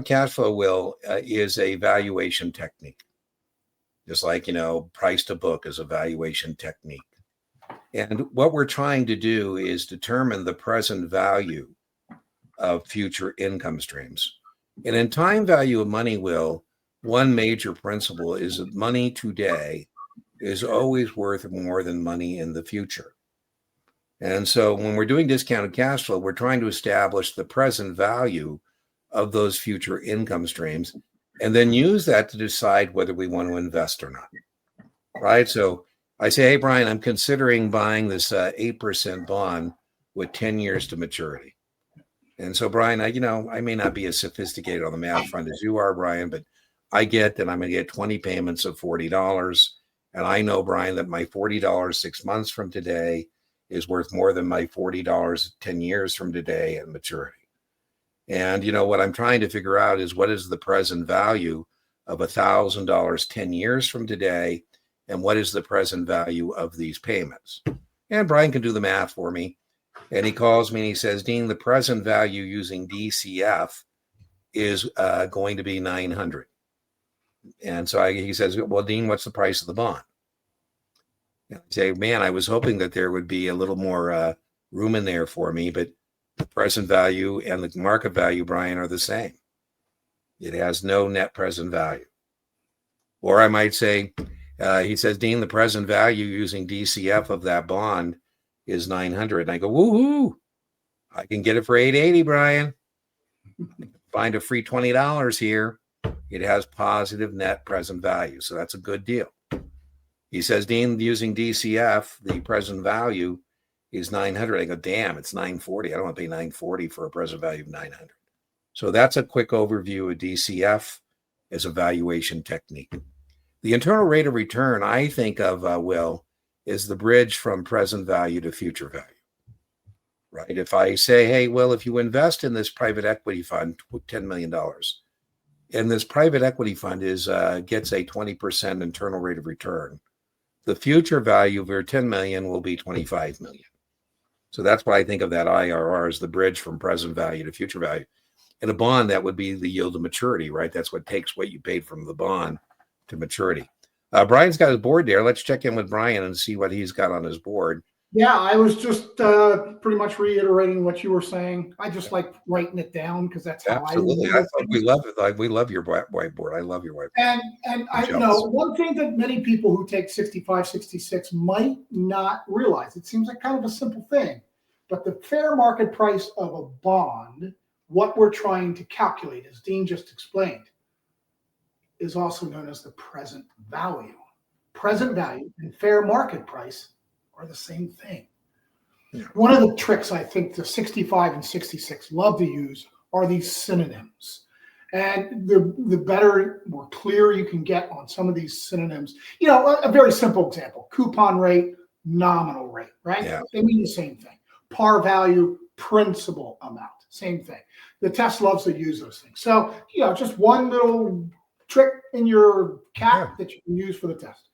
cash flow is a valuation technique, just like, price to book is a valuation technique. And what we're trying to do is determine the present value of future income streams. And in time value of money, one major principle is that money today is always worth more than money in the future. And so when we're doing discounted cash flow, we're trying to establish the present value of those future income streams and then use that to decide whether we want to invest or not. Right? So I say, hey, Brian, I'm considering buying this 8% bond with 10 years to maturity. And so, Brian, I may not be as sophisticated on the math front as you are, Brian, but I get that I'm going to get 20 payments of $40. And I know, Brian, that my $40 6 months from today is worth more than my $40 10 years from today at maturity. And, what I'm trying to figure out is what is the present value of $1,000 10 years from today, and what is the present value of these payments? And Brian can do the math for me. And he calls me and he says, Dean, the present value using DCF is going to be 900. And so he says, well, Dean, what's the price of the bond? And I say, man, I was hoping that there would be a little more room in there for me, but the present value and the market value, Brian, are the same. It has no net present value. Or I might say, he says, Dean, the present value using DCF of that bond is 900. And I go, woohoo, I can get it for 880, Brian. Find a free $20 here. It has positive net present value. So that's a good deal. He says, Dean, using DCF, the present value is 900. I go, damn, it's 940. I don't want to pay 940 for a present value of 900. So that's a quick overview of DCF as a valuation technique. The internal rate of return, I think of, is the bridge from present value to future value, right? If I say, hey, if you invest in this private equity fund, $10 million, and this private equity fund gets a 20% internal rate of return, the future value of your 10 million will be 25 million. So that's why I think of that IRR as the bridge from present value to future value. In a bond, that would be the yield to maturity, right? That's what takes what you paid from the bond to maturity. Brian's got his board there. Let's check in with Brian and see what he's got on his board. Yeah, I was just pretty much reiterating what you were saying. I just like writing it down because that's how Absolutely. We love it. We love your whiteboard. I love your whiteboard. And I know one thing that many people who take 65, 66 might not realize. It seems like kind of a simple thing, but the fair market price of a bond, what we're trying to calculate, as Dean just explained, is also known as the present value. Present value and fair market price are the same thing. Yeah. One of the tricks I think the 65 and 66 love to use are these synonyms. And the better, more clear you can get on some of these synonyms, a very simple example, coupon rate, nominal rate, right? Yeah. They mean the same thing. Par value, principal amount, same thing. The test loves to use those things. So, just one little trick in your cap that you can use for the test.